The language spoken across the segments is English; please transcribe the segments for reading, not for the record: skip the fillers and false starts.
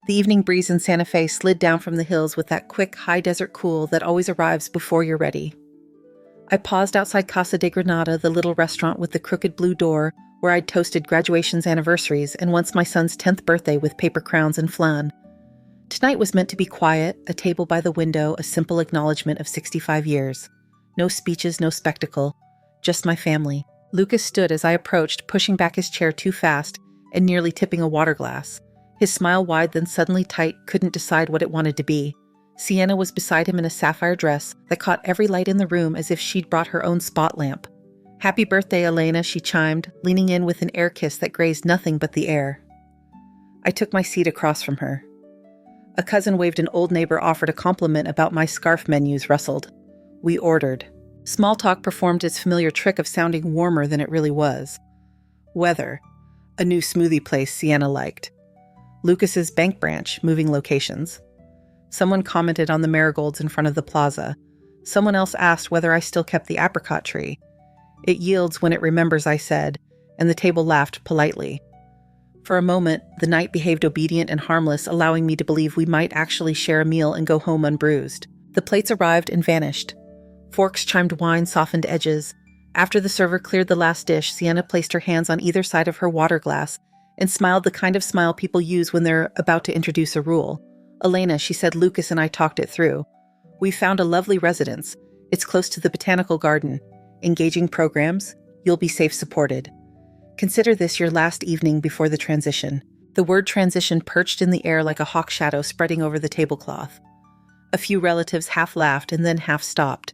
The evening breeze in Santa Fe slid down from the hills with that quick, high desert cool that always arrives before you're ready. I paused outside Casa de Granada, the little restaurant with the crooked blue door where I'd toasted graduation's anniversaries and once my son's 10th birthday with paper crowns and flan. Tonight was meant to be quiet, a table by the window, a simple acknowledgement of 65 years. No speeches, no spectacle, just my family. Lucas stood as I approached, pushing back his chair too fast and nearly tipping a water glass. His smile wide, then suddenly tight, couldn't decide what it wanted to be. Sienna was beside him in a sapphire dress that caught every light in the room as if she'd brought her own spot lamp. "Happy birthday, Elena," she chimed, leaning in with an air kiss that grazed nothing but the air. I took my seat across from her. A cousin waved, an old neighbor offered a compliment about my scarf menus rustled. We ordered. Small talk performed its familiar trick of sounding warmer than it really was. Weather. A new smoothie place Sienna liked. Lucas's bank branch, moving locations. Someone commented on the marigolds in front of the plaza. Someone else asked whether I still kept the apricot tree. "It yields when it remembers," I said, and the table laughed politely. For a moment, the night behaved obedient and harmless, allowing me to believe we might actually share a meal and go home unbruised. The plates arrived and vanished. Forks chimed wine, softened edges. After the server cleared the last dish, Sienna placed her hands on either side of her water glass and smiled the kind of smile people use when they're about to introduce a rule. "Elena," she said, "Lucas and I talked it through. We found a lovely residence. It's close to the botanical garden. Engaging programs. You'll be safe supported. Consider this your last evening before the transition." The word transition perched in the air like a hawk shadow spreading over the tablecloth. A few relatives half laughed and then half stopped.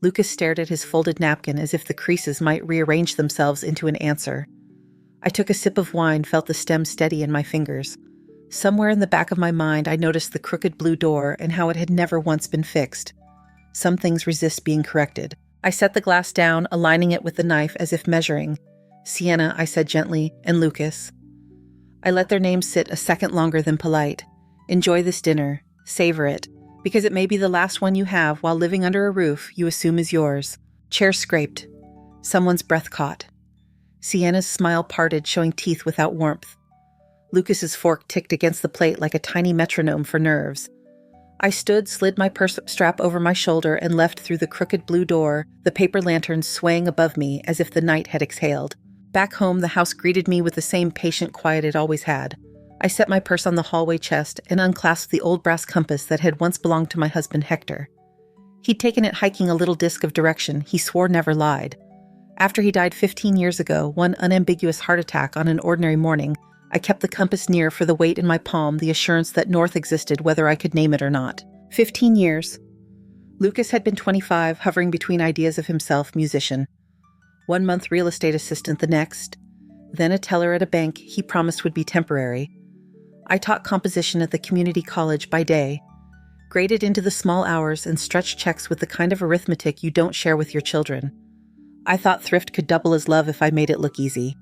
Lucas stared at his folded napkin as if the creases might rearrange themselves into an answer. I took a sip of wine, felt the stem steady in my fingers. Somewhere in the back of my mind, I noticed the crooked blue door and how it had never once been fixed. Some things resist being corrected. I set the glass down, aligning it with the knife as if measuring. "Sienna," I said gently, "and Lucas." I let their names sit a second longer than polite. "Enjoy this dinner. Savor it. Because it may be the last one you have while living under a roof you assume is yours." Chairs scraped. Someone's breath caught. Sienna's smile parted, showing teeth without warmth. Lucas's fork ticked against the plate like a tiny metronome for nerves. I stood, slid my purse strap over my shoulder, and left through the crooked blue door, the paper lanterns swaying above me as if the night had exhaled. Back home, the house greeted me with the same patient quiet it always had. I set my purse on the hallway chest and unclasped the old brass compass that had once belonged to my husband Hector. He'd taken it hiking a little disc of direction he swore never lied. After he died 15 years ago, one unambiguous heart attack on an ordinary morning, I kept the compass near for the weight in my palm, the assurance that north existed whether I could name it or not. 15 years. Lucas had been 25, hovering between ideas of himself, musician. 1 month real estate assistant the next. Then a teller at a bank he promised would be temporary. I taught composition at the community college by day. Graded into the small hours and stretched checks with the kind of arithmetic you don't share with your children. I thought thrift could double as love if I made it look easy.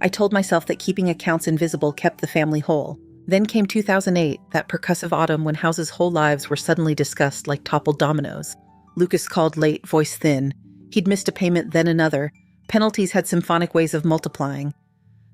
I told myself that keeping accounts invisible kept the family whole. Then came 2008, that percussive autumn when houses' whole lives were suddenly discussed like toppled dominoes. Lucas called late, voice thin. He'd missed a payment, then another. Penalties had symphonic ways of multiplying.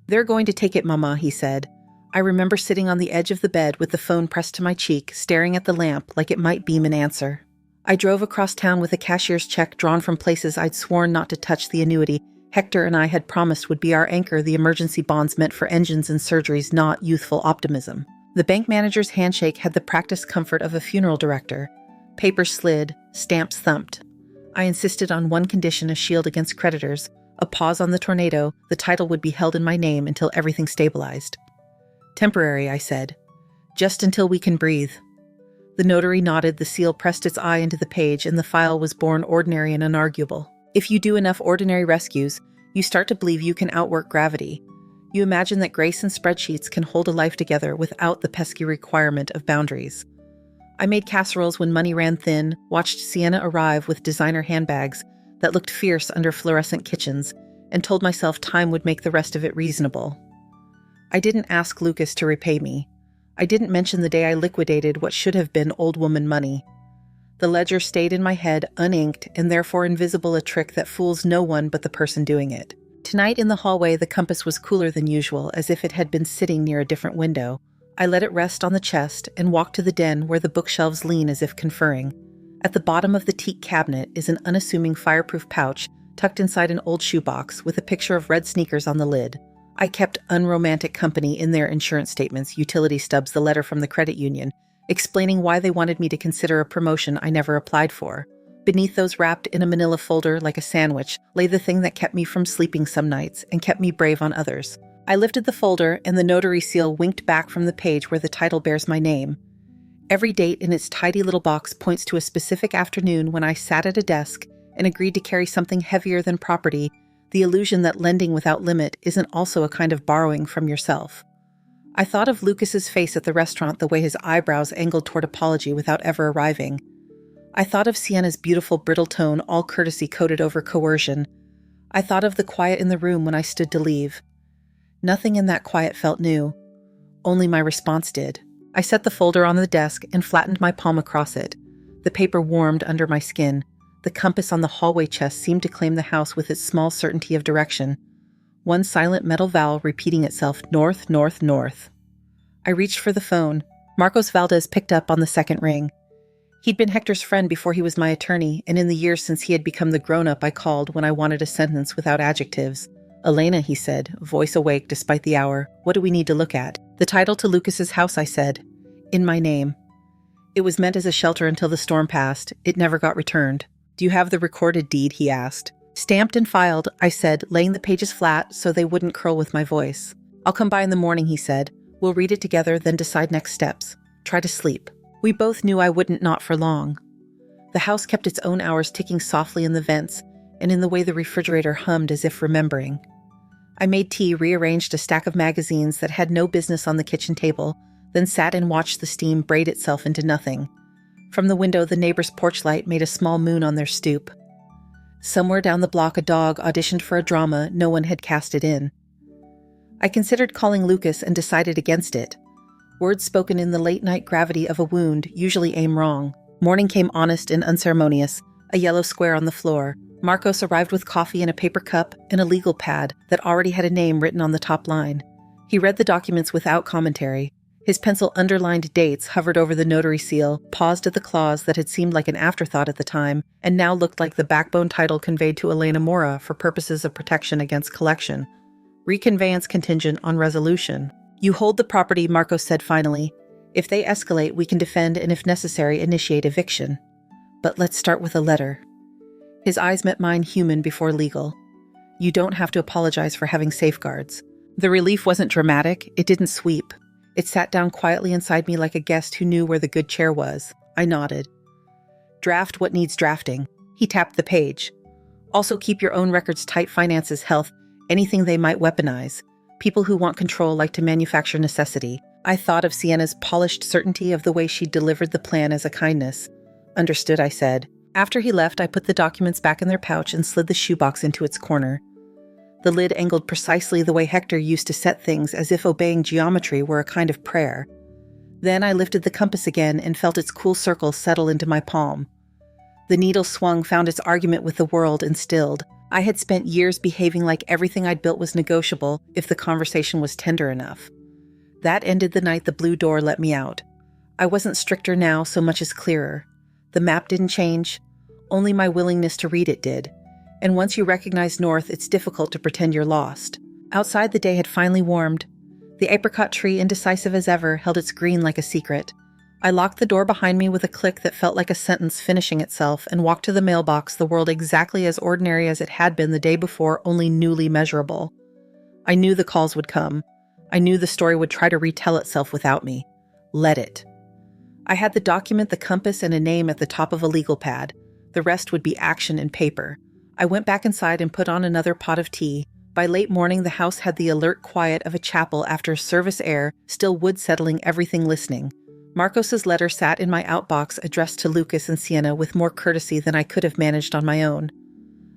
"They're going to take it, Mama," he said. I remember sitting on the edge of the bed with the phone pressed to my cheek, staring at the lamp like it might beam an answer. I drove across town with a cashier's check drawn from places I'd sworn not to touch. The annuity Hector and I had promised would be our anchor, the emergency bonds meant for engines and surgeries, not youthful optimism. The bank manager's handshake had the practiced comfort of a funeral director. Papers slid, stamps thumped. I insisted on one condition, a shield against creditors, a pause on the tornado. The title would be held in my name until everything stabilized. "Temporary," I said. "Just until we can breathe." The notary nodded, the seal pressed its eye into the page, and the file was born ordinary and unarguable. If you do enough ordinary rescues, you start to believe you can outwork gravity. You imagine that grace and spreadsheets can hold a life together without the pesky requirement of boundaries. I made casseroles when money ran thin, watched Sienna arrive with designer handbags that looked fierce under fluorescent kitchens, and told myself time would make the rest of it reasonable. I didn't ask Lucas to repay me. I didn't mention the day I liquidated what should have been old woman money. The ledger stayed in my head, uninked, and therefore invisible, a trick that fools no one but the person doing it. Tonight in the hallway, the compass was cooler than usual, as if it had been sitting near a different window, I let it rest on the chest and walked to the den where the bookshelves lean as if conferring. At the bottom of the teak cabinet is an unassuming fireproof pouch tucked inside an old shoebox with a picture of red sneakers on the lid. I kept unromantic company in their insurance statements, utility stubs, the letter from the credit union, explaining why they wanted me to consider a promotion I never applied for. Beneath those, wrapped in a manila folder like a sandwich, lay the thing that kept me from sleeping some nights and kept me brave on others. I lifted the folder, and the notary seal winked back from the page where the title bears my name. Every date in its tidy little box points to a specific afternoon when I sat at a desk and agreed to carry something heavier than property, the illusion that lending without limit isn't also a kind of borrowing from yourself. I thought of Lucas's face at the restaurant, the way his eyebrows angled toward apology without ever arriving. I thought of Sienna's beautiful brittle tone, all courtesy coated over coercion. I thought of the quiet in the room when I stood to leave. Nothing in that quiet felt new. Only my response did. I set the folder on the desk and flattened my palm across it. The paper warmed under my skin. The compass on the hallway chest seemed to claim the house with its small certainty of direction. One silent metal vowel repeating itself, north, north, north. I reached for the phone. Marcos Valdez picked up on the second ring. He'd been Hector's friend before he was my attorney, and in the years since he had become the grown-up I called when I wanted a sentence without adjectives. "Elena," he said, voice awake despite the hour. "What do we need to look at?" "The title to Lucas's house," I said. "In my name." It was meant as a shelter until the storm passed. It never got returned. "Do you have the recorded deed?" he asked. "Stamped and filed," I said, laying the pages flat so they wouldn't curl with my voice. "I'll come by in the morning," he said. "We'll read it together, then decide next steps. Try to sleep." We both knew I wouldn't, not for long. The house kept its own hours ticking softly in the vents and in the way the refrigerator hummed as if remembering. I made tea, rearranged a stack of magazines that had no business on the kitchen table, then sat and watched the steam braid itself into nothing. From the window, the neighbor's porch light made a small moon on their stoop. Somewhere down the block, a dog auditioned for a drama no one had casted in. I considered calling Lucas and decided against it. Words spoken in the late-night gravity of a wound usually aim wrong. Morning came honest and unceremonious, a yellow square on the floor. Marcos arrived with coffee in a paper cup and a legal pad that already had a name written on the top line. He read the documents without commentary. His pencil underlined dates hovered over the notary seal, paused at the clause that had seemed like an afterthought at the time, and now looked like the backbone title conveyed to Elena Mora for purposes of protection against collection. Reconveyance contingent on resolution. "You hold the property," Marcos said finally. "If they escalate, we can defend and, if necessary, initiate eviction. But let's start with a letter." His eyes met mine, human before legal. "You don't have to apologize for having safeguards." The relief wasn't dramatic. It didn't sweep. It sat down quietly inside me like a guest who knew where the good chair was. I nodded. "Draft what needs drafting." He tapped the page. "Also keep your own records tight, finances, health, anything they might weaponize. People who want control like to manufacture necessity." I thought of Sienna's polished certainty of the way she'd delivered the plan as a kindness. "Understood," I said. After he left, I put the documents back in their pouch and slid the shoebox into its corner. The lid angled precisely the way Hector used to set things, as if obeying geometry were a kind of prayer. Then I lifted the compass again and felt its cool circle settle into my palm. The needle swung, found its argument with the world, and stilled. I had spent years behaving like everything I'd built was negotiable if the conversation was tender enough. That ended the night the blue door let me out. I wasn't stricter now so much as clearer. The map didn't change. Only my willingness to read it did. And once you recognize north, it's difficult to pretend you're lost. Outside, the day had finally warmed. The apricot tree, indecisive as ever, held its green like a secret. I locked the door behind me with a click that felt like a sentence finishing itself and walked to the mailbox, the world exactly as ordinary as it had been the day before, only newly measurable. I knew the calls would come. I knew the story would try to retell itself without me. Let it. I had the document, the compass, and a name at the top of a legal pad. The rest would be action and paper. I went back inside and put on another pot of tea. By late morning, the house had the alert quiet of a chapel after a service air, still wood settling everything, listening. Marcos's letter sat in my outbox, addressed to Lucas and Sienna with more courtesy than I could have managed on my own.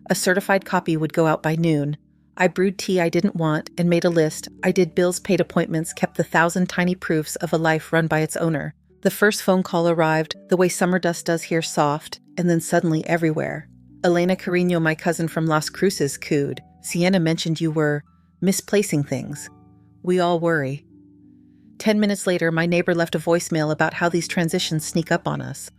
A certified copy would go out by noon. I brewed tea I didn't want and made a list. I did bills, paid appointments, kept the 1,000 tiny proofs of a life run by its owner. The first phone call arrived, the way summer dust does here, soft, and then suddenly everywhere. "Elena Carino, my cousin from Las Cruces, cooed. Sienna mentioned you were misplacing things. We all worry." 10 minutes later, my neighbor left a voicemail about how these transitions sneak up on us.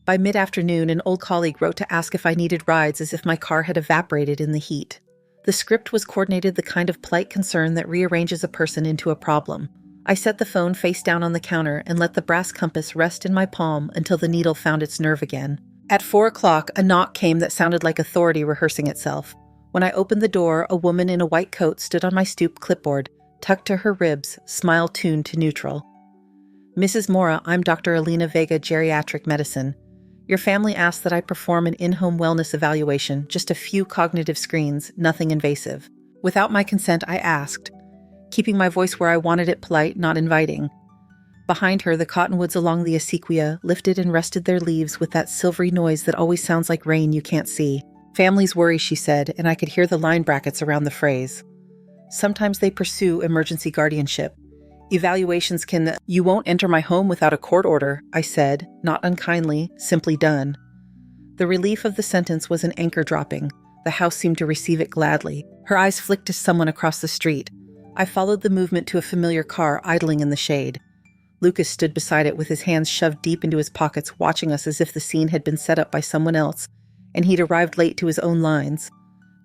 By mid-afternoon, an old colleague wrote to ask if I needed rides as if my car had evaporated in the heat. The script was coordinated the kind of polite concern that rearranges a person into a problem. I set the phone face down on the counter and let the brass compass rest in my palm until the needle found its nerve again. At 4 o'clock, a knock came that sounded like authority rehearsing itself. When I opened the door, a woman in a white coat stood on my stoop clipboard, tucked to her ribs, smile tuned to neutral. "Mrs. Mora, I'm Dr. Alina Vega, Geriatric Medicine. Your family asked that I perform an in-home wellness evaluation, just a few cognitive screens, nothing invasive. Without my consent, I asked, keeping my voice where I wanted it polite, not inviting." Behind her, the cottonwoods along the acequia lifted and rested their leaves with that silvery noise that always sounds like rain you can't see. "Families worry," she said, and I could hear the line brackets around the phrase. "Sometimes they pursue emergency guardianship. Evaluations can—" "You won't enter my home without a court order," I said, not unkindly, simply done. The relief of the sentence was an anchor dropping. The house seemed to receive it gladly. Her eyes flicked to someone across the street. I followed the movement to a familiar car idling in the shade. Lucas stood beside it with his hands shoved deep into his pockets, watching us as if the scene had been set up by someone else, and he'd arrived late to his own lines.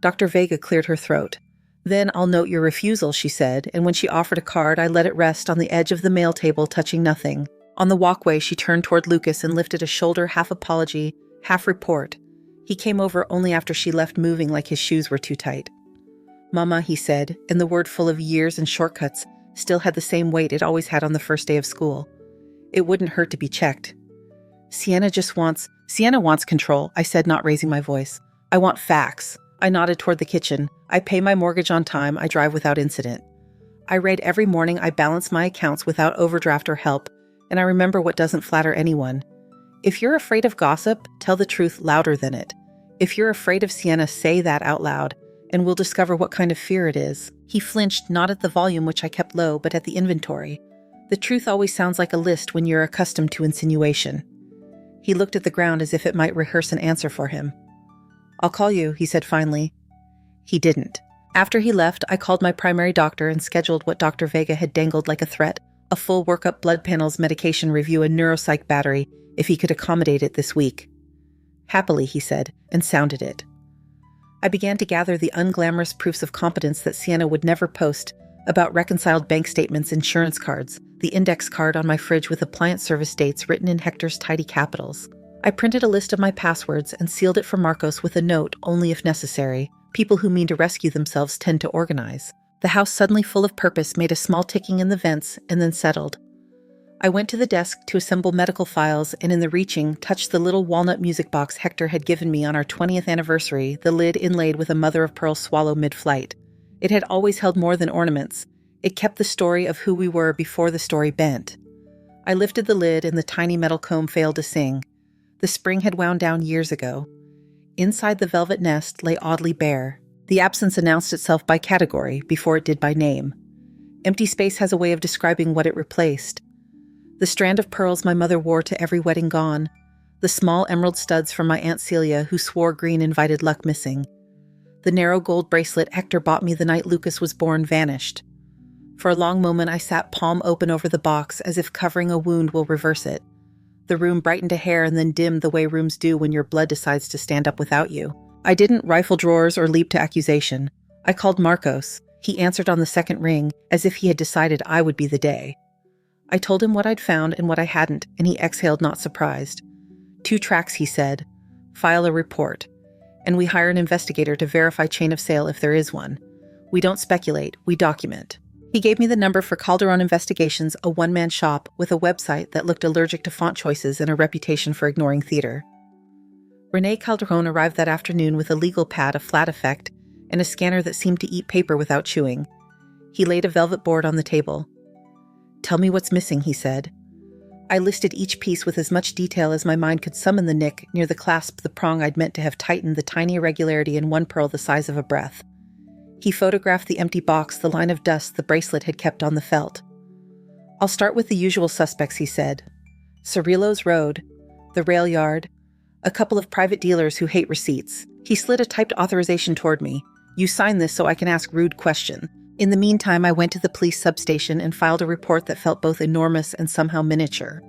Dr. Vega cleared her throat. "Then I'll note your refusal," she said, and when she offered a card, I let it rest on the edge of the mail table, touching nothing. On the walkway, she turned toward Lucas and lifted a shoulder, half apology, half report. He came over only after she left, moving like his shoes were too tight. "Mama," he said, and the word, full of years and shortcuts, still had the same weight it always had on the first day of school. It wouldn't hurt to be checked. Sienna wants control," I said, not raising my voice. "I want facts." I nodded toward the kitchen. "I pay my mortgage on time. I drive without incident. I read every morning. I balance my accounts without overdraft or help, and I remember what doesn't flatter anyone. If you're afraid of gossip, tell the truth louder than it. If you're afraid of Sienna, say that out loud, and we'll discover what kind of fear it is." He flinched, not at the volume, which I kept low, but at the inventory. The truth always sounds like a list when you're accustomed to insinuation. He looked at the ground as if it might rehearse an answer for him. "I'll call you," he said finally. He didn't. After he left, I called my primary doctor and scheduled what Dr. Vega had dangled like a threat: a full workup, blood panels, medication review, and neuropsych battery, if he could accommodate it this week. "Happily," he said, and sounded it. I began to gather the unglamorous proofs of competence that Sienna would never post, about reconciled bank statements, insurance cards, the index card on my fridge with appliance service dates written in Hector's tidy capitals. I printed a list of my passwords and sealed it for Marcos with a note, only if necessary. People who mean to rescue themselves tend to organize. The house, suddenly full of purpose, made a small ticking in the vents and then settled. I went to the desk to assemble medical files and, in the reaching, touched the little walnut music box Hector had given me on our 20th anniversary, the lid inlaid with a mother-of-pearl swallow mid-flight. It had always held more than ornaments. It kept the story of who we were before the story bent. I lifted the lid and the tiny metal comb failed to sing. The spring had wound down years ago. Inside the velvet nest lay oddly bare. The absence announced itself by category before it did by name. Empty space has a way of describing what it replaced. The strand of pearls my mother wore to every wedding gone. The small emerald studs from my Aunt Celia, who swore green invited luck, missing. The narrow gold bracelet Hector bought me the night Lucas was born vanished. For a long moment I sat palm open over the box, as if covering a wound will reverse it. The room brightened a hair and then dimmed the way rooms do when your blood decides to stand up without you. I didn't rifle drawers or leap to accusation. I called Marcos. He answered on the second ring, as if he had decided I would be the day. I told him what I'd found and what I hadn't, and he exhaled, not surprised. 2 tracks, he said. File a report. And we hire an investigator to verify chain of sale if there is one. We don't speculate, we document. He gave me the number for Calderon Investigations, a one-man shop with a website that looked allergic to font choices and a reputation for ignoring theater. Renee Calderon arrived that afternoon with a legal pad, a flat effect, and a scanner that seemed to eat paper without chewing. He laid a velvet board on the table. "Tell me what's missing," he said. I listed each piece with as much detail as my mind could summon. The nick near the clasp, the prong I'd meant to have tightened, the tiny irregularity in one pearl the size of a breath. He photographed the empty box, the line of dust the bracelet had kept on the felt. "I'll start with the usual suspects," he said. Cerrillo's Road, the rail yard, a couple of private dealers who hate receipts. He slid a typed authorization toward me. "You sign this so I can ask rude question." In the meantime, I went to the police substation and filed a report that felt both enormous and somehow miniature.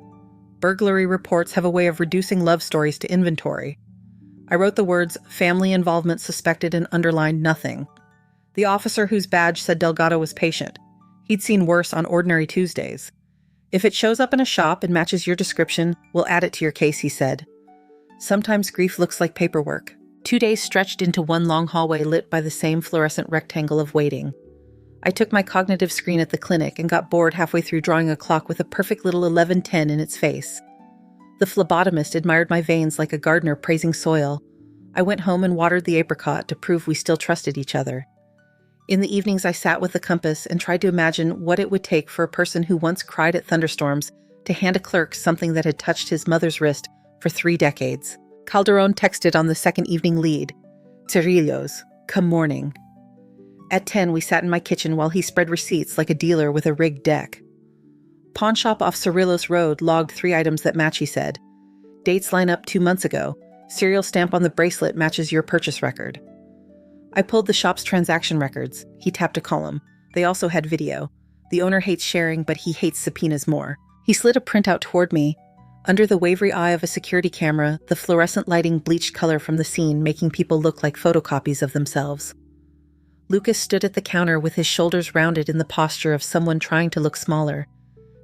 Burglary reports have a way of reducing love stories to inventory. I wrote the words, "family involvement suspected," and underlined nothing. The officer whose badge said Delgado was patient. He'd seen worse on ordinary Tuesdays. "If it shows up in a shop and matches your description, we'll add it to your case," he said. Sometimes grief looks like paperwork. 2 days stretched into one long hallway lit by the same fluorescent rectangle of waiting. I took my cognitive screen at the clinic and got bored halfway through drawing a clock with a perfect little 11:10 in its face. The phlebotomist admired my veins like a gardener praising soil. I went home and watered the apricot to prove we still trusted each other. In the evenings, I sat with the compass and tried to imagine what it would take for a person who once cried at thunderstorms to hand a clerk something that had touched his mother's wrist for 3 decades. Calderon texted on the second evening lead, "Cirillos, come morning." At 10, we sat in my kitchen while he spread receipts like a dealer with a rigged deck. Pawn shop off Cirillos Road logged 3 items that match, he said. Dates line up 2 months ago. Serial stamp on the bracelet matches your purchase record. I pulled the shop's transaction records. He tapped a column. They also had video. The owner hates sharing, but he hates subpoenas more. He slid a printout toward me. Under the wavery eye of a security camera, the fluorescent lighting bleached color from the scene, making people look like photocopies of themselves. Lucas stood at the counter with his shoulders rounded in the posture of someone trying to look smaller.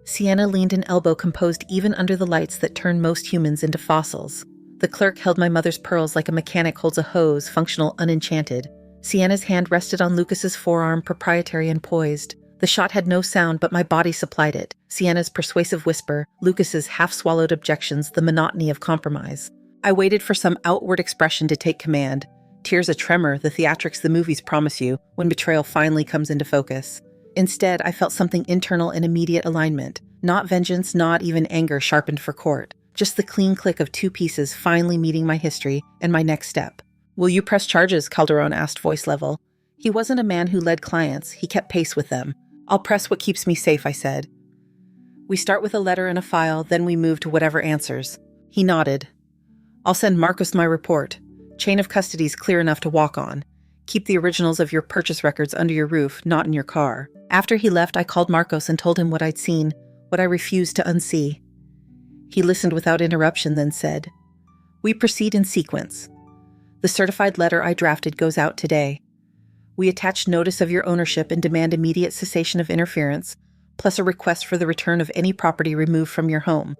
Sienna leaned an elbow composed even under the lights that turn most humans into fossils. The clerk held my mother's pearls like a mechanic holds a hose, functional, unenchanted. Sienna's hand rested on Lucas's forearm, proprietary and poised. The shot had no sound, but my body supplied it. Sienna's persuasive whisper, Lucas's half-swallowed objections, the monotony of compromise. I waited for some outward expression to take command. Tears a tremor, the theatrics the movies promise you, when betrayal finally comes into focus. Instead, I felt something internal and immediate alignment. Not vengeance, not even anger sharpened for court. Just the clean click of 2 pieces finally meeting my history and my next step. "Will you press charges?" Calderon asked, voice level. He wasn't a man who led clients. He kept pace with them. "I'll press what keeps me safe," I said. "We start with a letter and a file, then we move to whatever answers." He nodded. "I'll send Marcos my report. Chain of custody's clear enough to walk on. Keep the originals of your purchase records under your roof, not in your car." After he left, I called Marcos and told him what I'd seen, what I refused to unsee. He listened without interruption, then said, "We proceed in sequence. The certified letter I drafted goes out today. We attach notice of your ownership and demand immediate cessation of interference, plus a request for the return of any property removed from your home.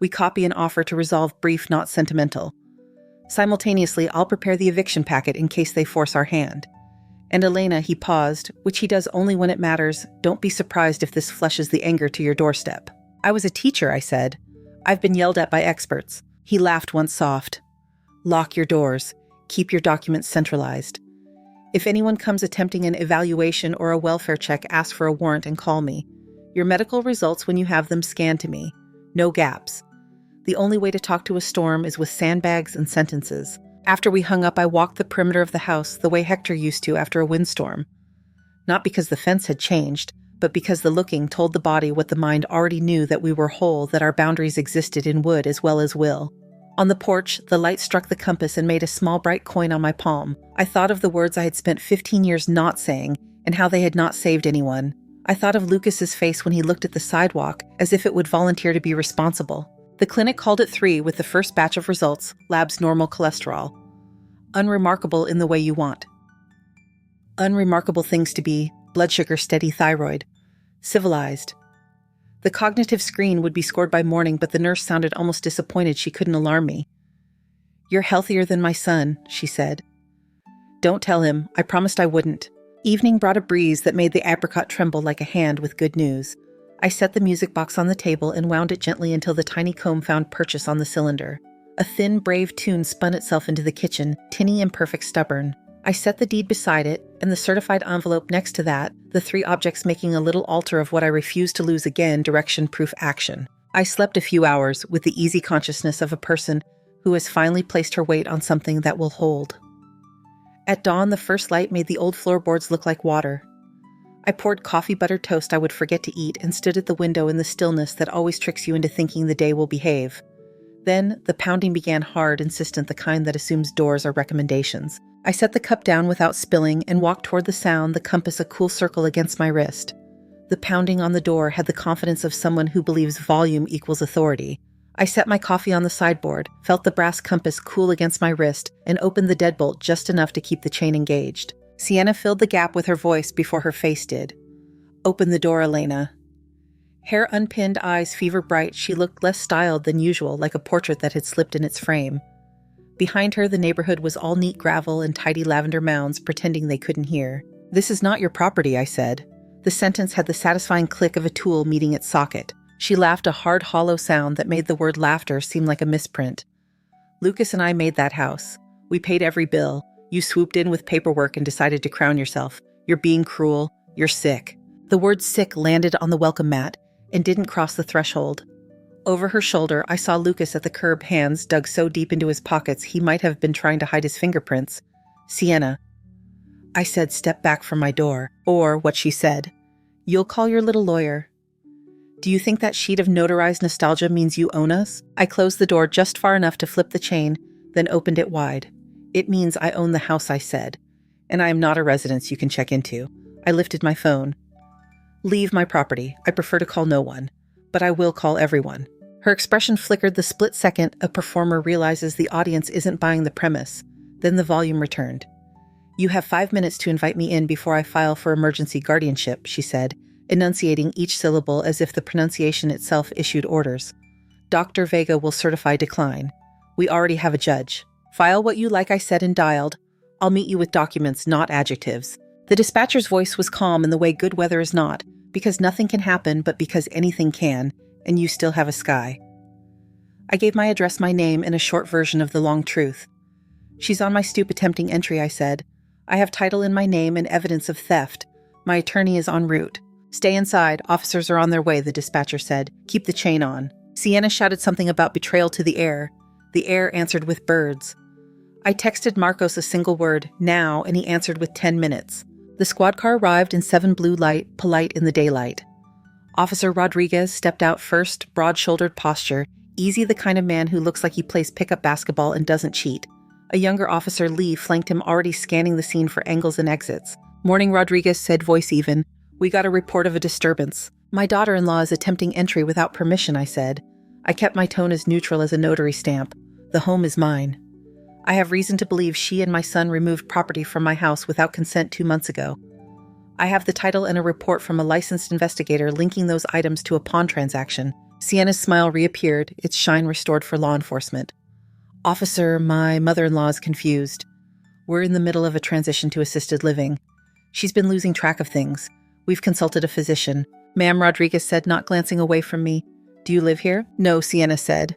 We copy an offer to resolve brief, not sentimental. Simultaneously, I'll prepare the eviction packet in case they force our hand. And Elena," he paused, "which he does only when it matters, don't be surprised if this flushes the anger to your doorstep." "I was a teacher," I said. "I've been yelled at by experts." He laughed once soft. "Lock your doors. Keep your documents centralized. If anyone comes attempting an evaluation or a welfare check, ask for a warrant and call me. Your medical results when you have them scanned to me. No gaps. The only way to talk to a storm is with sandbags and sentences." After we hung up, I walked the perimeter of the house the way Hector used to after a windstorm. Not because the fence had changed, but because the looking told the body what the mind already knew, that we were whole, that our boundaries existed in wood as well as will. On the porch, the light struck the compass and made a small bright coin on my palm. I thought of the words I had spent 15 years not saying, and how they had not saved anyone. I thought of Lucas's face when he looked at the sidewalk, as if it would volunteer to be responsible. The clinic called at 3 with the first batch of results, labs normal cholesterol. Unremarkable in the way you want. Unremarkable things to be, blood sugar steady, thyroid. Civilized. The cognitive screen would be scored by morning, but the nurse sounded almost disappointed she couldn't alarm me. "You're healthier than my son," she said. "Don't tell him. I promised I wouldn't." Evening brought a breeze that made the apricot tremble like a hand with good news. I set the music box on the table and wound it gently until the tiny comb found purchase on the cylinder. A thin, brave tune spun itself into the kitchen, tinny, imperfect, stubborn. I set the deed beside it, and the certified envelope next to that, the 3 objects making a little altar of what I refused to lose again, direction-proof action. I slept a few hours with the easy consciousness of a person who has finally placed her weight on something that will hold. At dawn, the first light made the old floorboards look like water. I poured coffee-buttered toast I would forget to eat and stood at the window in the stillness that always tricks you into thinking the day will behave. Then, the pounding began hard, insistent, the kind that assumes doors are recommendations. I set the cup down without spilling and walked toward the sound, the compass a cool circle against my wrist. The pounding on the door had the confidence of someone who believes volume equals authority. I set my coffee on the sideboard, felt the brass compass cool against my wrist, and opened the deadbolt just enough to keep the chain engaged. Sienna filled the gap with her voice before her face did. "Open the door, Elena." Hair unpinned, eyes fever bright, she looked less styled than usual, like a portrait that had slipped in its frame. Behind her, the neighborhood was all neat gravel and tidy lavender mounds, pretending they couldn't hear. "This is not your property," I said. The sentence had the satisfying click of a tool meeting its socket. She laughed, a hard, hollow sound that made the word laughter seem like a misprint. "Lucas and I made that house. We paid every bill. You swooped in with paperwork and decided to crown yourself. You're being cruel. You're sick." The word sick landed on the welcome mat and didn't cross the threshold. Over her shoulder, I saw Lucas at the curb, hands dug so deep into his pockets he might have been trying to hide his fingerprints. "Sienna." I said, "Step back from my door." Or what she said. "You'll call your little lawyer." "Do you think that sheet of notarized nostalgia means you own us?" I closed the door just far enough to flip the chain, then opened it wide. "It means I own the house," I said. "And I am not a residence you can check into." I lifted my phone. "Leave my property. I prefer to call no one. But I will call everyone." Her expression flickered the split second a performer realizes the audience isn't buying the premise. Then the volume returned. "You have 5 minutes to invite me in before I file for emergency guardianship," she said, enunciating each syllable as if the pronunciation itself issued orders. "Dr. Vega will certify decline. We already have a judge. File what you like," I said and dialed. "I'll meet you with documents, not adjectives." The dispatcher's voice was calm in the way good weather is not, because nothing can happen but because anything can, and you still have a sky. I gave my address, my name, and a short version of the long truth. "She's on my stoop attempting entry," I said. "I have title in my name and evidence of theft. My attorney is en route." "Stay inside. Officers are on their way," the dispatcher said. "Keep the chain on." Sienna shouted something about betrayal to the air. The air answered with birds. I texted Marcos a single word, "now," and he answered with 10 minutes. The squad car arrived in 7 blue light, polite in the daylight. Officer Rodriguez stepped out first, broad-shouldered posture, easy, the kind of man who looks like he plays pickup basketball and doesn't cheat. A younger officer, Lee, flanked him, already scanning the scene for angles and exits. "Morning," Rodriguez said, voice even. "We got a report of a disturbance." "My daughter-in-law is attempting entry without permission," I said. I kept my tone as neutral as a notary stamp. "The home is mine. I have reason to believe she and my son removed property from my house without consent 2 months ago. I have the title and a report from a licensed investigator linking those items to a pawn transaction." Sienna's smile reappeared, its shine restored for law enforcement. "Officer, my mother-in-law is confused. We're in the middle of a transition to assisted living. She's been losing track of things. We've consulted a physician." "Ma'am," Rodriguez said, not glancing away from me. "Do you live here?" "No," Sienna said.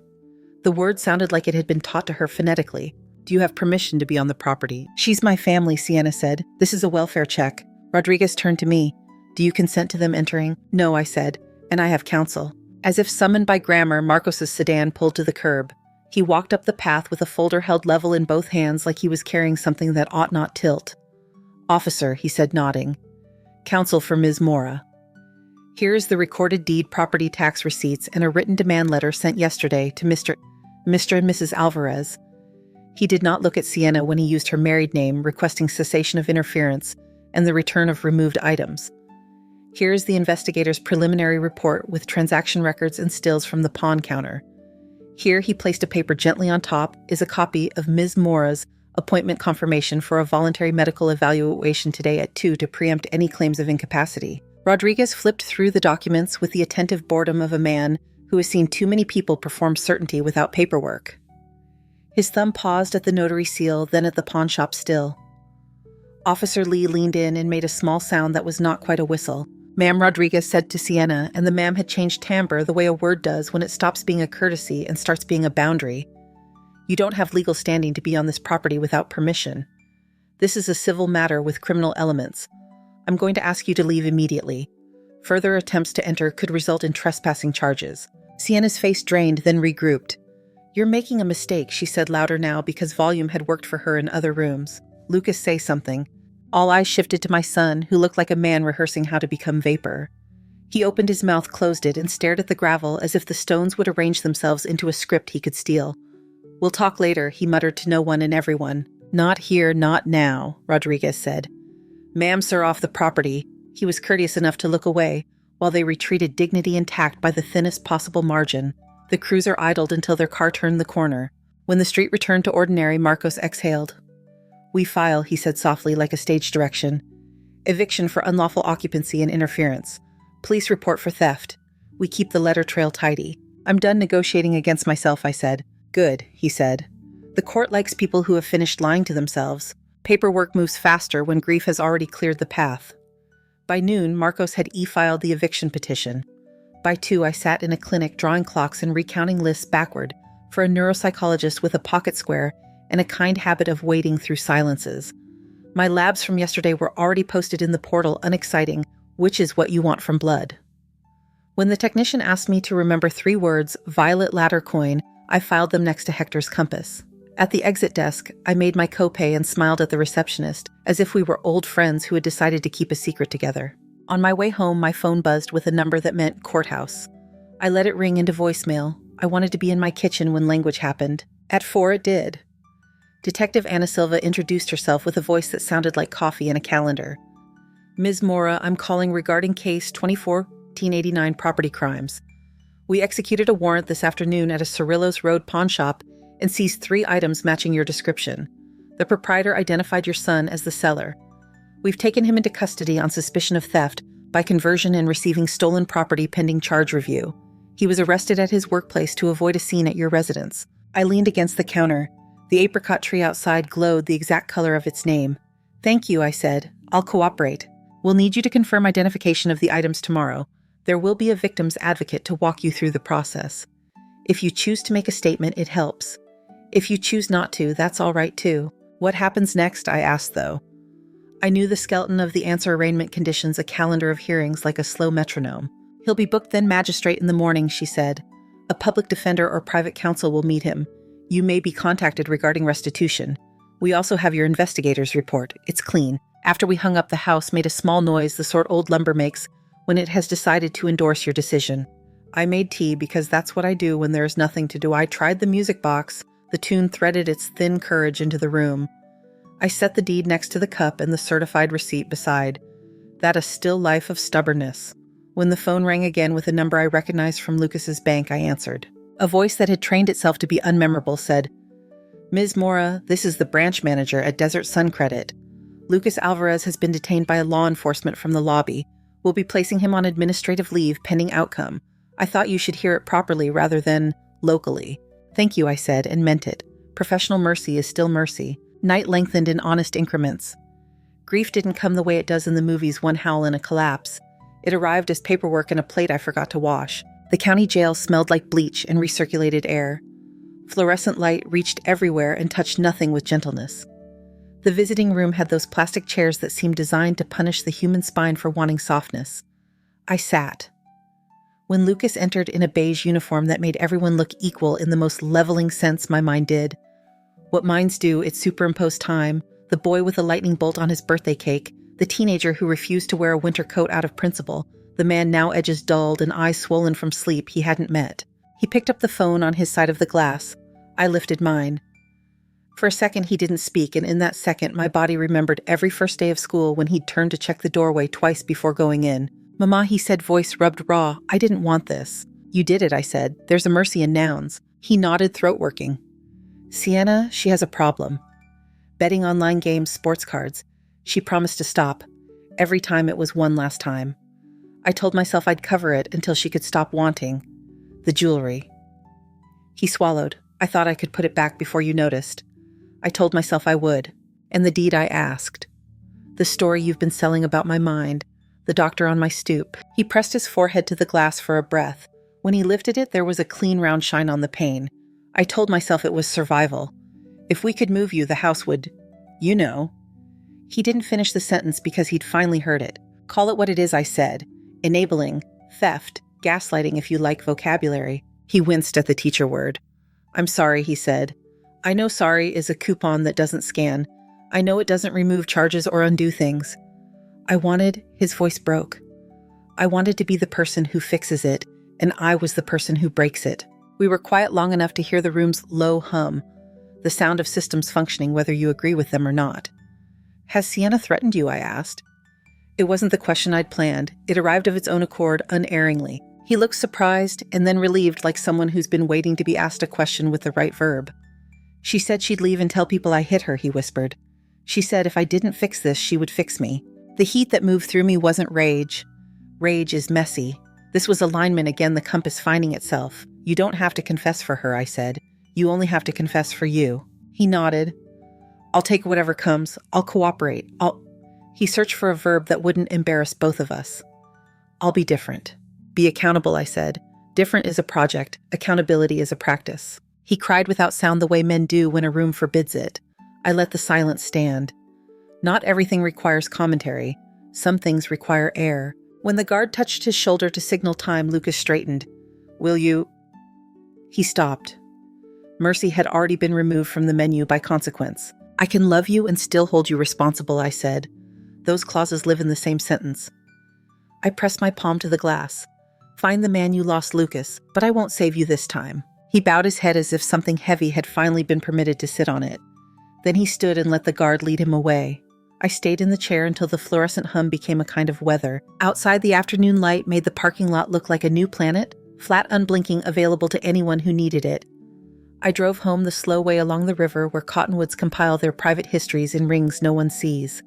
The word sounded like it had been taught to her phonetically. "Do you have permission to be on the property?" "She's my family," Sienna said. "This is a welfare check." Rodriguez turned to me. "Do you consent to them entering?" "No," I said. "And I have counsel." As if summoned by grammar, Marcos's sedan pulled to the curb. He walked up the path with a folder held level in both hands like he was carrying something that ought not tilt. "Officer," he said, nodding. "Counsel for Ms. Mora. Here is the recorded deed, property tax receipts, and a written demand letter sent yesterday to Mr. and Mrs. Alvarez." He did not look at Sienna when he used her married name, requesting cessation of interference and the return of removed items. "Here is the investigator's preliminary report with transaction records and stills from the pawn counter. Here," he placed a paper gently on top, "is a copy of Ms. Mora's appointment confirmation for a voluntary medical evaluation today at 2 to preempt any claims of incapacity." Rodriguez flipped through the documents with the attentive boredom of a man who has seen too many people perform certainty without paperwork. His thumb paused at the notary seal, then at the pawn shop still. Officer Lee leaned in and made a small sound that was not quite a whistle. "Ma'am," Rodriguez said to Sienna, and the ma'am had changed timbre the way a word does when it stops being a courtesy and starts being a boundary. "You don't have legal standing to be on this property without permission. This is a civil matter with criminal elements. I'm going to ask you to leave immediately. Further attempts to enter could result in trespassing charges." Sienna's face drained, then regrouped. "You're making a mistake," she said louder now because volume had worked for her in other rooms. "Lucas, say something." All eyes shifted to my son, who looked like a man rehearsing how to become vapor. He opened his mouth, closed it, and stared at the gravel as if the stones would arrange themselves into a script he could steal. "We'll talk later," he muttered to no one and everyone. "Not here, not now," Rodriguez said. "Ma'am, sir, off the property." He was courteous enough to look away, while they retreated, dignity intact by the thinnest possible margin. The cruiser idled until their car turned the corner. When the street returned to ordinary, Marcos exhaled. "We file," he said softly, like a stage direction. "Eviction for unlawful occupancy and interference. Police report for theft. We keep the letter trail tidy." "I'm done negotiating against myself," I said. "Good," he said. "The court likes people who have finished lying to themselves. Paperwork moves faster when grief has already cleared the path." By noon, Marcos had e-filed the eviction petition. By 2, I sat in a clinic drawing clocks and recounting lists backward for a neuropsychologist with a pocket square and a kind habit of wading through silences. My labs from yesterday were already posted in the portal, unexciting, which is what you want from blood. When the technician asked me to remember 3 words, violet ladder coin, I filed them next to Hector's compass. At the exit desk, I made my copay and smiled at the receptionist, as if we were old friends who had decided to keep a secret together. On my way home, my phone buzzed with a number that meant courthouse. I let it ring into voicemail. I wanted to be in my kitchen when language happened. At 4, it did. Detective Anna Silva introduced herself with a voice that sounded like coffee in a calendar. "Ms. Mora, I'm calling regarding case 24-1889 property crimes. We executed a warrant this afternoon at a Cerrillos Road pawn shop and seized 3 items matching your description. The proprietor identified your son as the seller. We've taken him into custody on suspicion of theft by conversion and receiving stolen property pending charge review. He was arrested at his workplace to avoid a scene at your residence." I leaned against the counter. The apricot tree outside glowed the exact color of its name. "Thank you," I said. "I'll cooperate. We'll need you to confirm identification of the items tomorrow. There will be a victim's advocate to walk you through the process. If you choose to make a statement, it helps. If you choose not to, that's all right too." "What happens next?" I asked, though. I knew the skeleton of the answer arraignment conditions, a calendar of hearings like a slow metronome. "He'll be booked then magistrate in the morning," she said. "A public defender or private counsel will meet him. You may be contacted regarding restitution. We also have your investigator's report. It's clean. After we hung up, the house made a small noise, the sort old lumber makes when it has decided to endorse your decision. I made tea because that's what I do when there is nothing to do. I tried the music box. The tune threaded its thin courage into the room. I set the deed next to the cup and the certified receipt beside. That a still life of stubbornness. When the phone rang again with a number I recognized from Lucas's bank, I answered. A voice that had trained itself to be unmemorable said, "Ms. Mora, this is the branch manager at Desert Sun Credit. Lucas Alvarez has been detained by law enforcement from the lobby. We'll be placing him on administrative leave pending outcome. I thought you should hear it properly rather than locally." "Thank you," I said, and meant it. Professional mercy is still mercy. Night lengthened in honest increments. Grief didn't come the way it does in the movies, one howl and a collapse. It arrived as paperwork and a plate I forgot to wash. The county jail smelled like bleach and recirculated air. Fluorescent light reached everywhere and touched nothing with gentleness. The visiting room had those plastic chairs that seemed designed to punish the human spine for wanting softness. I sat. When Lucas entered in a beige uniform that made everyone look equal in the most leveling sense my mind did. What minds do, it superimposed time, the boy with a lightning bolt on his birthday cake, the teenager who refused to wear a winter coat out of principle, the man now edges dulled and eyes swollen from sleep he hadn't met. He picked up the phone on his side of the glass. I lifted mine. For a second he didn't speak, and in that second my body remembered every first day of school when he'd turned to check the doorway twice before going in. "Mama," he said, voice rubbed raw, "I didn't want this." "You did it," I said. "There's a mercy in nouns." He nodded, throat working. "Sienna, she has a problem. Betting online games, sports cards. She promised to stop. Every time it was one last time. I told myself I'd cover it until she could stop wanting. The jewelry." He swallowed. "I thought I could put it back before you noticed. I told myself I would. And the deed I asked. The story you've been selling about my mind. The doctor on my stoop." He pressed his forehead to the glass for a breath. When he lifted it, there was a clean round shine on the pane. I told myself it was survival. If we could move you, the house would, you know. He didn't finish the sentence because he'd finally heard it. "Call it what it is," I said. "Enabling, theft, gaslighting if you like vocabulary." He winced at the teacher word. "I'm sorry," he said. "I know sorry is a coupon that doesn't scan. I know it doesn't remove charges or undo things. His voice broke. I wanted to be the person who fixes it, and I was the person who breaks it. We were quiet long enough to hear the room's low hum, the sound of systems functioning whether you agree with them or not. "Has Sienna threatened you?" I asked. It wasn't the question I'd planned. It arrived of its own accord, unerringly. He looked surprised and then relieved, like someone who's been waiting to be asked a question with the right verb. "She said she'd leave and tell people I hit her," he whispered. "She said if I didn't fix this, she would fix me." The heat that moved through me wasn't rage. Rage is messy. This was alignment, again, the compass finding itself. "You don't have to confess for her," I said. "You only have to confess for you." He nodded. "I'll take whatever comes. I'll cooperate. He searched for a verb that wouldn't embarrass both of us. "I'll be different." "Be accountable," I said. "Different is a project. Accountability is a practice." He cried without sound the way men do when a room forbids it. I let the silence stand. Not everything requires commentary. Some things require air. When the guard touched his shoulder to signal time, Lucas straightened. "Will you—" He stopped. Mercy had already been removed from the menu by consequence. "I can love you and still hold you responsible," I said. Those clauses live in the same sentence. I pressed my palm to the glass. "Find the man you lost, Lucas, but I won't save you this time." He bowed his head as if something heavy had finally been permitted to sit on it. Then he stood and let the guard lead him away. I stayed in the chair until the fluorescent hum became a kind of weather. Outside, the afternoon light made the parking lot look like a new planet, flat, unblinking, available to anyone who needed it. I drove home the slow way along the river where cottonwoods compile their private histories in rings no one sees.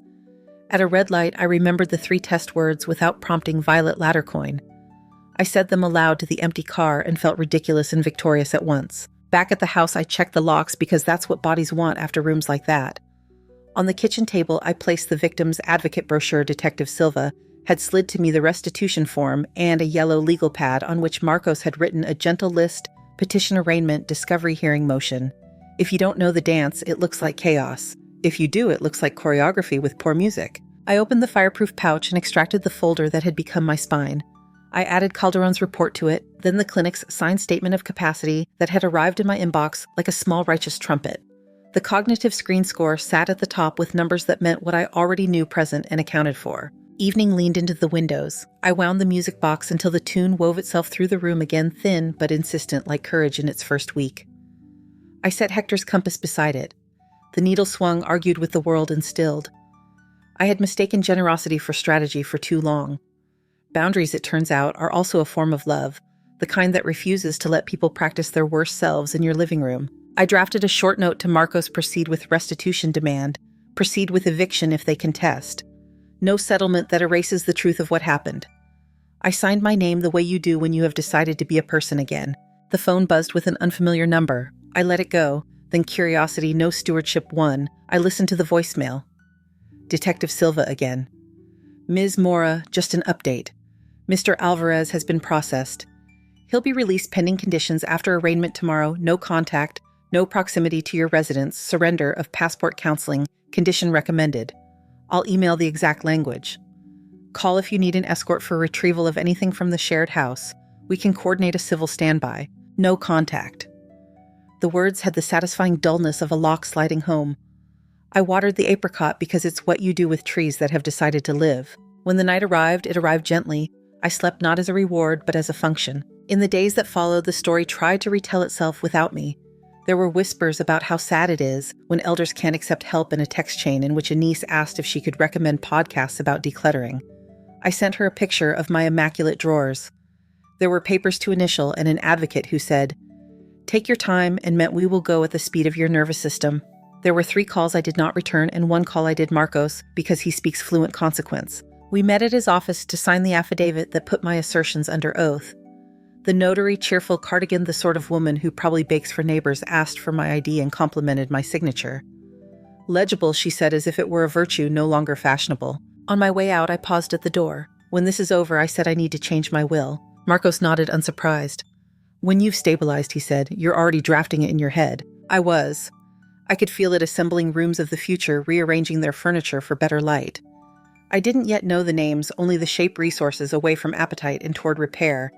At a red light, I remembered the 3 test words without prompting Violet Lattercoin. I said them aloud to the empty car and felt ridiculous and victorious at once. Back at the house, I checked the locks because that's what bodies want after rooms like that. On the kitchen table, I placed the victim's advocate brochure. Detective Silva had slid to me the restitution form and a yellow legal pad on which Marcos had written a gentle list, petition arraignment, discovery hearing motion. If you don't know the dance, it looks like chaos. If you do, it looks like choreography with poor music. I opened the fireproof pouch and extracted the folder that had become my spine. I added Calderon's report to it, then the clinic's signed statement of capacity that had arrived in my inbox like a small righteous trumpet. The cognitive screen score sat at the top with numbers that meant what I already knew present and accounted for. Evening leaned into the windows. I wound the music box until the tune wove itself through the room again, thin but insistent like courage in its first week. I set Hector's compass beside it. The needle swung, argued with the world, and stilled. I had mistaken generosity for strategy for too long. Boundaries, it turns out, are also a form of love, the kind that refuses to let people practice their worst selves in your living room. I drafted a short note to Marcos: proceed with restitution demand, proceed with eviction if they contest. No settlement that erases the truth of what happened. I signed my name the way you do when you have decided to be a person again. The phone buzzed with an unfamiliar number. I let it go. Then curiosity, no stewardship won. I listened to the voicemail. Detective Silva again. "Ms. Mora, just an update. Mr. Alvarez has been processed. He'll be released pending conditions after arraignment tomorrow. No contact, no proximity to your residence, surrender of passport counseling, condition recommended. I'll email the exact language. Call if you need an escort for retrieval of anything from the shared house. We can coordinate a civil standby. No contact." The words had the satisfying dullness of a lock sliding home. I watered the apricot because it's what you do with trees that have decided to live. When the night arrived, it arrived gently. I slept not as a reward, but as a function. In the days that followed, the story tried to retell itself without me. There were whispers about how sad it is when elders can't accept help in a text chain in which a niece asked if she could recommend podcasts about decluttering. I sent her a picture of my immaculate drawers. There were papers to initial and an advocate who said, "Take your time," and meant we will go at the speed of your nervous system. There were 3 calls I did not return and 1 call I did Marcos because he speaks fluent consequence. We met at his office to sign the affidavit that put my assertions under oath. The notary, cheerful cardigan, the sort of woman who probably bakes for neighbors, asked for my ID and complimented my signature. "Legible," she said, as if it were a virtue no longer fashionable. On my way out, I paused at the door. "When this is over," I said, "I need to change my will." Marcos nodded, unsurprised. "When you've stabilized," he said, "you're already drafting it in your head." I was. I could feel it assembling rooms of the future, rearranging their furniture for better light. I didn't yet know the names, only the shape resources away from appetite and toward repair,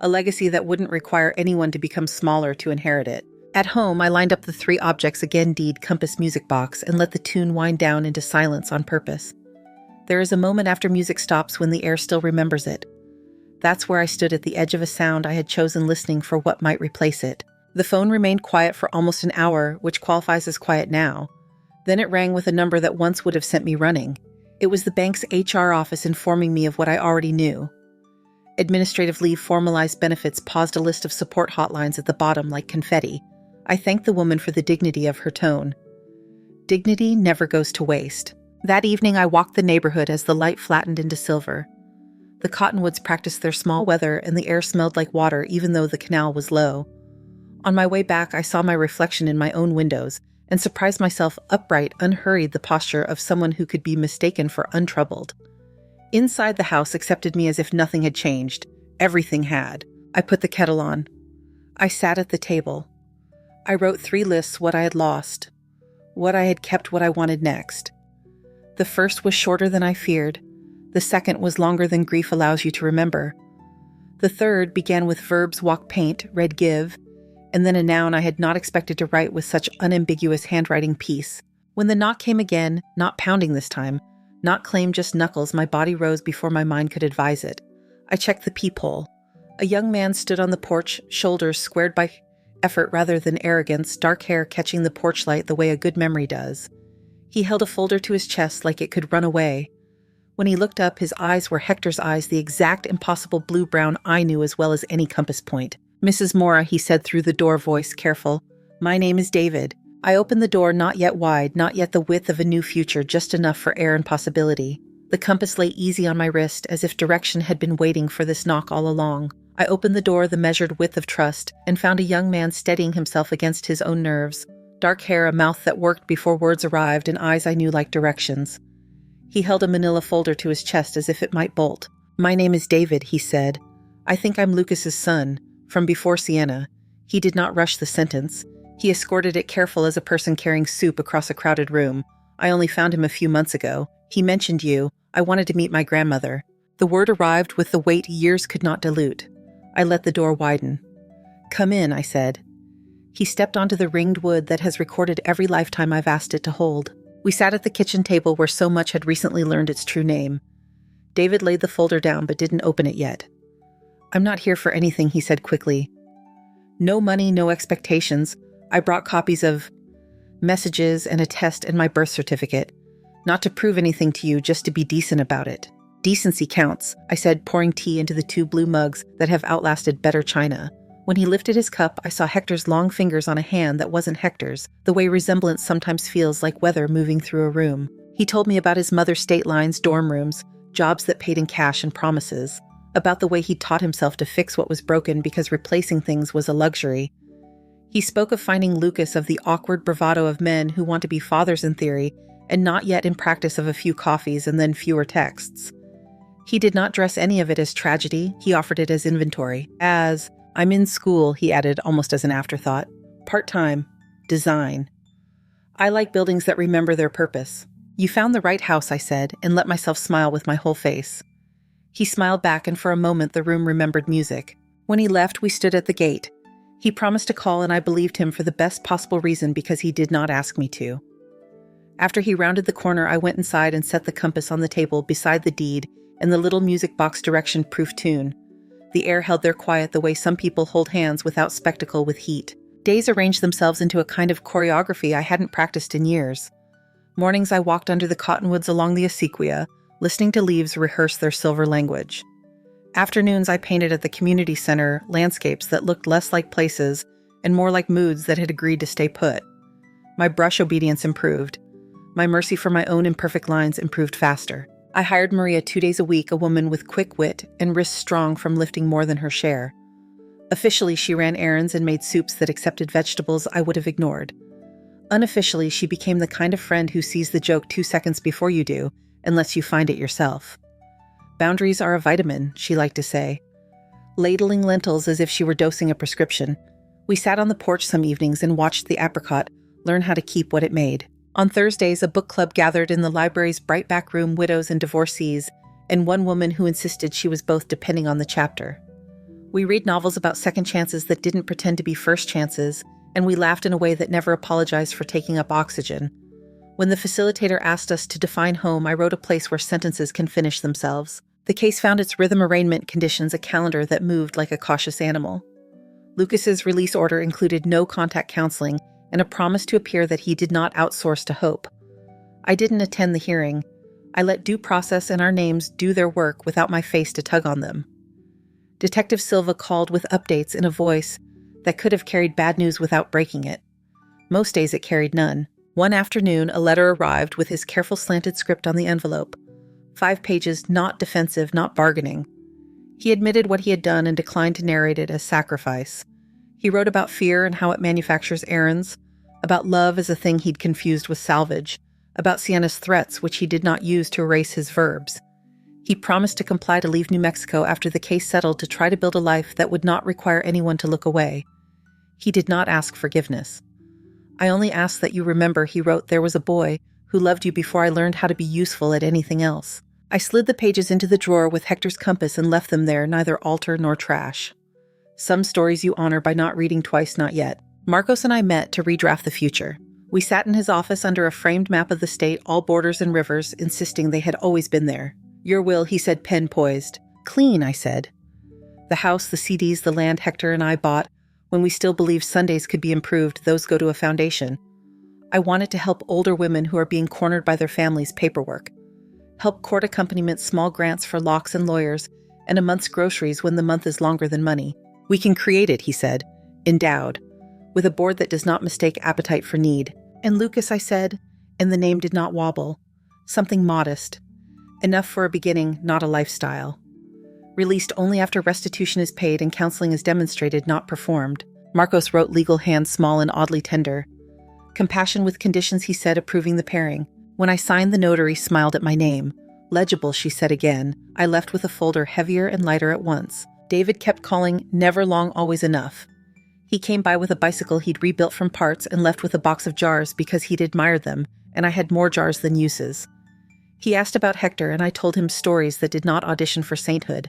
a legacy that wouldn't require anyone to become smaller to inherit it. At home, I lined up the 3 objects again, deed, compass, music box, and let the tune wind down into silence on purpose. There is a moment after music stops when the air still remembers it. That's where I stood at the edge of a sound I had chosen, listening for what might replace it. The phone remained quiet for almost an hour, which qualifies as quiet now. Then it rang with a number that once would have sent me running. It was the bank's HR office informing me of what I already knew. Administrative leave, formalized benefits, paused a list of support hotlines at the bottom like confetti. I thanked the woman for the dignity of her tone. Dignity never goes to waste. That evening I walked the neighborhood as the light flattened into silver. The cottonwoods practiced their small weather and the air smelled like water even though the canal was low. On my way back I saw my reflection in my own windows and surprised myself upright, unhurried, the posture of someone who could be mistaken for untroubled. Inside the house accepted me as if nothing had changed. Everything had. I put the kettle on. I sat at the table. I wrote 3 lists: what I had lost, what I had kept, what I wanted next. The first was shorter than I feared. The second was longer than grief allows you to remember. The third began with verbs: walk, paint, read, give, and then a noun I had not expected to write with such unambiguous handwriting: peace. When the knock came again, not pounding this time, not claim, just knuckles, my body rose before my mind could advise it. I checked the peephole. A young man stood on the porch, shoulders squared by effort rather than arrogance, dark hair catching the porch light the way a good memory does. He held a folder to his chest like it could run away. When he looked up, his eyes were Hector's eyes, the exact impossible blue-brown I knew as well as any compass point. "Mrs. Mora," he said through the door, voice careful. "My name is David." I opened the door, not yet wide, not yet the width of a new future, just enough for air and possibility. The compass lay easy on my wrist, as if direction had been waiting for this knock all along. I opened the door the measured width of trust, and found a young man steadying himself against his own nerves. Dark hair, a mouth that worked before words arrived, and eyes I knew like directions. He held a manila folder to his chest as if it might bolt. "My name is David," he said. "I think I'm Lucas's son, from before Sienna." He did not rush the sentence. He escorted it careful as a person carrying soup across a crowded room. "I only found him a few months ago. He mentioned you. I wanted to meet my grandmother." The word arrived with the weight years could not dilute. I let the door widen. "Come in," I said. He stepped onto the ringed wood that has recorded every lifetime I've asked it to hold. We sat at the kitchen table where so much had recently learned its true name. David laid the folder down but didn't open it yet. "I'm not here for anything," he said quickly. "No money, no expectations. I brought copies of messages and a test and my birth certificate. Not to prove anything to you, just to be decent about it." "Decency counts," I said, pouring tea into the 2 blue mugs that have outlasted better china. When he lifted his cup, I saw Hector's long fingers on a hand that wasn't Hector's, the way resemblance sometimes feels like weather moving through a room. He told me about his mother's state lines, dorm rooms, jobs that paid in cash and promises, about the way he taught himself to fix what was broken because replacing things was a luxury. He spoke of finding Lucas, of the awkward bravado of men who want to be fathers in theory and not yet in practice, of a few coffees and then fewer texts. He did not dress any of it as tragedy. He offered it as inventory. As, "I'm in school," he added almost as an afterthought. "Part-time. Design. I like buildings that remember their purpose." "You found the right house," I said, and let myself smile with my whole face. He smiled back, and for a moment the room remembered music. When he left, we stood at the gate. He promised to call, and I believed him for the best possible reason, because he did not ask me to. After he rounded the corner, I went inside and set the compass on the table beside the deed and the little music box direction-proof tune. The air held their quiet the way some people hold hands without spectacle with heat. Days arranged themselves into a kind of choreography I hadn't practiced in years. Mornings I walked under the cottonwoods along the acequia, listening to leaves rehearse their silver language. Afternoons I painted at the community center landscapes that looked less like places and more like moods that had agreed to stay put. My brush obedience improved. My mercy for my own imperfect lines improved faster. I hired Maria 2 days a week, a woman with quick wit and wrists strong from lifting more than her share. Officially, she ran errands and made soups that accepted vegetables I would have ignored. Unofficially, she became the kind of friend who sees the joke 2 seconds before you do and lets you find it yourself. "Boundaries are a vitamin," she liked to say, ladling lentils as if she were dosing a prescription. We sat on the porch some evenings and watched the apricot learn how to keep what it made. On Thursdays, a book club gathered in the library's bright back room, widows and divorcees, and one woman who insisted she was both depending on the chapter. We read novels about second chances that didn't pretend to be first chances, and we laughed in a way that never apologized for taking up oxygen. When the facilitator asked us to define home, I wrote a place where sentences can finish themselves. The case found its rhythm arraignment conditions a calendar that moved like a cautious animal. Lucas's release order included no contact counseling and a promise to appear that he did not outsource to hope. I didn't attend the hearing. I let due process and our names do their work without my face to tug on them. Detective Silva called with updates in a voice that could have carried bad news without breaking it. Most days it carried none. One afternoon, a letter arrived with his careful slanted script on the envelope. 5 pages, not defensive, not bargaining. He admitted what he had done and declined to narrate it as sacrifice. He wrote about fear and how it manufactures errands, about love as a thing he'd confused with salvage, about Sienna's threats, which he did not use to erase his verbs. He promised to comply to leave New Mexico after the case settled to try to build a life that would not require anyone to look away. He did not ask forgiveness. I only ask that you remember, he wrote, there was a boy who loved you before I learned how to be useful at anything else. I slid the pages into the drawer with Hector's compass and left them there, neither altar nor trash. Some stories you honor by not reading twice, not yet. Marcos and I met to redraft the future. We sat in his office under a framed map of the state, all borders and rivers, insisting they had always been there. Your will, he said, pen poised. Clean, I said. The house, the CDs, the land Hector and I bought, when we still believed Sundays could be improved, those go to a foundation. I wanted to help older women who are being cornered by their families' paperwork. Help court accompaniment small grants for locks and lawyers, and a month's groceries when the month is longer than money. We can create it, he said, endowed, with a board that does not mistake appetite for need. And Lucas, I said, and the name did not wobble. Something modest. Enough for a beginning, not a lifestyle. Released only after restitution is paid and counseling is demonstrated, not performed. Marcos wrote, legal hand small and oddly tender. Compassion with conditions, he said, approving the pairing. When I signed, the notary smiled at my name. Legible, she said again. I left with a folder heavier and lighter at once. David kept calling, never long, always enough. He came by with a bicycle he'd rebuilt from parts and left with a box of jars because he'd admired them, and I had more jars than uses. He asked about Hector, and I told him stories that did not audition for sainthood.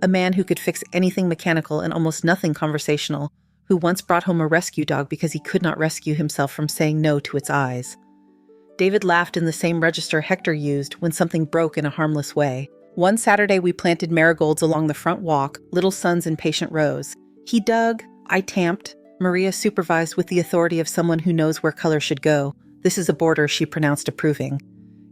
A man who could fix anything mechanical and almost nothing conversational, who once brought home a rescue dog because he could not rescue himself from saying no to its eyes. David laughed in the same register Hector used when something broke in a harmless way. One Saturday we planted marigolds along the front walk, little suns in patient rows. He dug, I tamped. Maria supervised with the authority of someone who knows where color should go. This is a border, she pronounced approving.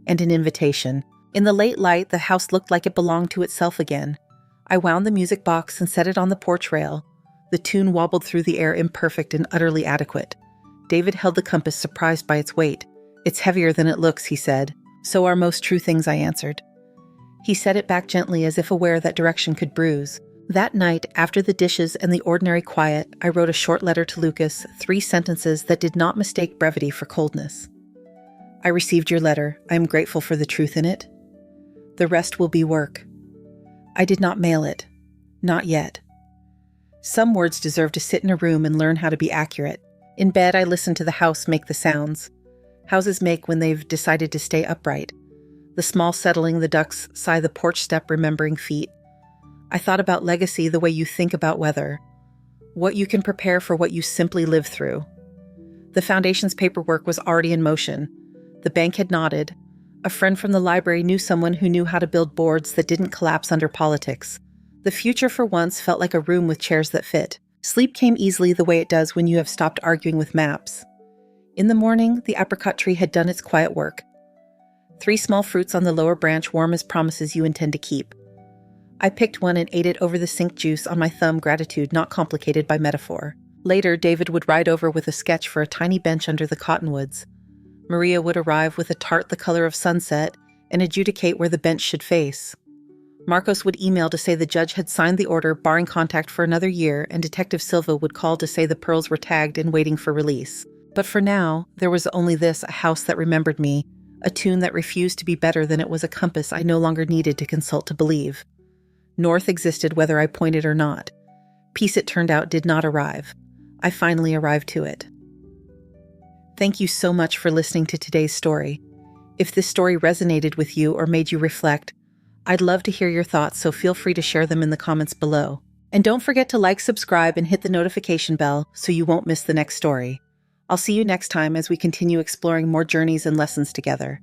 And an invitation. In the late light, the house looked like it belonged to itself again. I wound the music box and set it on the porch rail. The tune wobbled through the air, imperfect and utterly adequate. David held the compass, surprised by its weight. It's heavier than it looks, he said. So are most true things, I answered. He set it back gently, as if aware that direction could bruise. That night, after the dishes and the ordinary quiet, I wrote a short letter to Lucas, 3 sentences that did not mistake brevity for coldness. I received your letter. I am grateful for the truth in it. The rest will be work. I did not mail it. Not yet. Some words deserve to sit in a room and learn how to be accurate. In bed, I listened to the house make the sounds houses make when they've decided to stay upright. The small settling, the ducks sigh, the porch step remembering feet. I thought about legacy the way you think about weather. What you can prepare for what you simply live through. The foundation's paperwork was already in motion. The bank had nodded. A friend from the library knew someone who knew how to build boards that didn't collapse under politics. The future for once felt like a room with chairs that fit. Sleep came easily the way it does when you have stopped arguing with maps. In the morning, the apricot tree had done its quiet work. 3 small fruits on the lower branch, warm as promises you intend to keep. I picked one and ate it over the sink juice on my thumb, gratitude not complicated by metaphor. Later, David would ride over with a sketch for a tiny bench under the cottonwoods. Maria would arrive with a tart the color of sunset and adjudicate where the bench should face. Marcos would email to say the judge had signed the order, barring contact for another year, and Detective Silva would call to say the pearls were tagged and waiting for release. But for now, there was only this, a house that remembered me, a tune that refused to be better than it was, a compass I no longer needed to consult to believe. North existed whether I pointed or not. Peace, it turned out, did not arrive. I finally arrived to it. Thank you so much for listening to today's story. If this story resonated with you or made you reflect, I'd love to hear your thoughts, so feel free to share them in the comments below. And don't forget to like, subscribe, and hit the notification bell so you won't miss the next story. I'll see you next time as we continue exploring more journeys and lessons together.